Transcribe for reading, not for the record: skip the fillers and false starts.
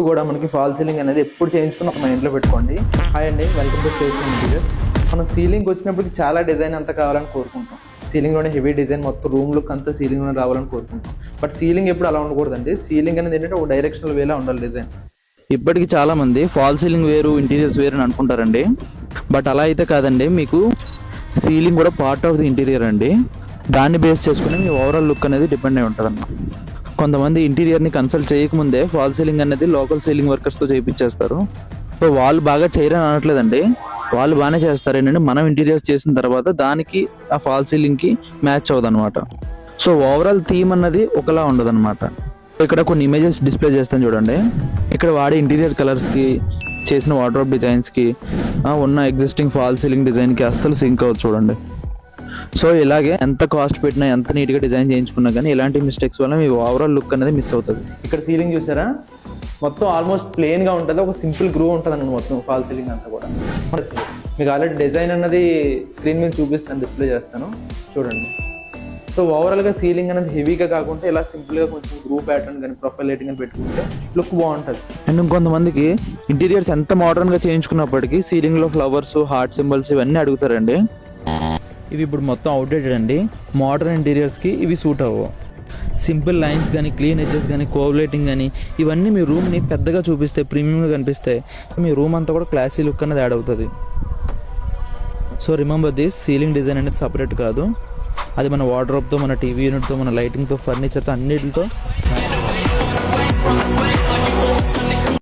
కూడా మనకి fall ceiling అనేది ఎప్పుడు చేయించుకుని ఒక మైండ్లో పెట్టుకోండి. హాయ్ అండి, వెల్కమ్ టు స్టేషన్ ఇంటీరియర్. మనం సీలింగ్ వచ్చినప్పటికి చాలా డిజైన్ అంతా కావాలని కోరుకుంటాం. సీలింగ్లోనే హెవీ డిజైన్ మొత్తం రూమ్ లుక్ అంతా సీలింగ్లోనే రావాలని కోరుకుంటాం. బట్ సీలింగ్ ఎప్పుడు అలా ఉండకూడదండి. సీలింగ్ అనేది ఏంటంటే ఒక డైరెక్షనల్ వేలా ఉండాలి డిజైన్. ఇప్పటికి చాలా మంది ఫాల్ సీలింగ్ వేరు, ఇంటీరియర్స్ వేరు అని అనుకుంటారండి. బట్ అలా అయితే కాదండి. మీకు సీలింగ్ కూడా పార్ట్ ఆఫ్ ది ఇంటీరియర్ అండి. దాన్ని బేస్ చేసుకుని మీ ఓవరాల్ లుక్ అనేది డిపెండ్ అయి ఉంటుంది అన్న. కొంతమంది ఇంటీరియర్ని కన్సల్ట్ చేయకముందే ఫాల్ సీలింగ్ అనేది లోకల్ సీలింగ్ వర్కర్స్తో చేయించేస్తారు. సో వాళ్ళు బాగా చేయరని అనట్లేదండి, వాళ్ళు బాగానే చేస్తారు. ఏంటంటే మనం ఇంటీరియర్స్ చేసిన తర్వాత దానికి ఆ ఫాల్ సీలింగ్కి మ్యాచ్ అవ్వదు అనమాట. సో ఓవరాల్ థీమ్ అన్నది ఒకలా ఉండదు అనమాట. ఇక్కడ కొన్ని ఇమేజెస్ డిస్ప్లే చేస్తాను చూడండి. ఇక్కడ వాడే ఇంటీరియర్ కలర్స్కి, చేసిన వార్డ్రోబ్ డిజైన్స్కి, ఉన్న ఎగ్జిస్టింగ్ ఫాల్ సీలింగ్ డిజైన్కి అస్సలు సింక్ అవ్వదు చూడండి. సో ఇలాగే ఎంత కాస్ట్ పెట్టినా, ఎంత నీట్గా డిజైన్ చేయించుకున్నా కానీ ఇలాంటి మిస్టేక్స్ వల్ల మీ ఓవరాల్ లుక్ అనేది మిస్ అవుతుంది. ఇక్కడ సీలింగ్ చూసారా, మొత్తం ఆల్మోస్ట్ ప్లెయిన్గా ఉంటుంది. ఒక సింపుల్ గ్రూ ఉంటుంది అన్నమాట మొత్తం ఫాల్ సీలింగ్ అంతా కూడా. మీకు ఆల్రెడీ డిజైన్ అన్నది స్క్రీన్ మీద చూపిస్తాను, డిస్ప్లే చేస్తాను చూడండి. సో ఓవరాల్గా సీలింగ్ అనేది హెవీగా కాకుండా ఇలా సింపుల్గా కొంచెం గ్రూ ప్యాటర్న్ కానీ ప్రొఫైల్ లైటింగ్ అని పెట్టుకుంటే లుక్ బాగుంటుంది. అండ్ ఇంకొంతమందికి ఇంటీరియర్స్ ఎంత మోడర్న్గా చేయించుకున్నప్పటికీ సీలింగ్లో ఫ్లవర్స్, హార్ట్ సింబల్స్ ఇవన్నీ అడుగుతారండి. ఇవి ఇప్పుడు మొత్తం అవుట్డేటెడ్ అండి. మోడర్న్ ఇంటీరియర్స్కి ఇవి సూట్ అవ్వవు. సింపుల్ లైన్స్ కానీ, క్లీన్ ఎడ్జెస్ కానీ, కోవ్ లైటింగ్ కానీ ఇవన్నీ మీ రూమ్ని పెద్దగా చూపిస్తే, ప్రీమియంగా కనిపిస్తాయి. మీ రూమ్ అంతా కూడా క్లాసీ లుక్ అనేది యాడ్ అవుతుంది. So remember this, ceiling design అనేది సపరేట్ కాదు. అది మన వార్డ్రోబ్తో, మన టీవీ యూనిట్తో, మన లైటింగ్తో, ఫర్నిచర్తో అన్నిటితో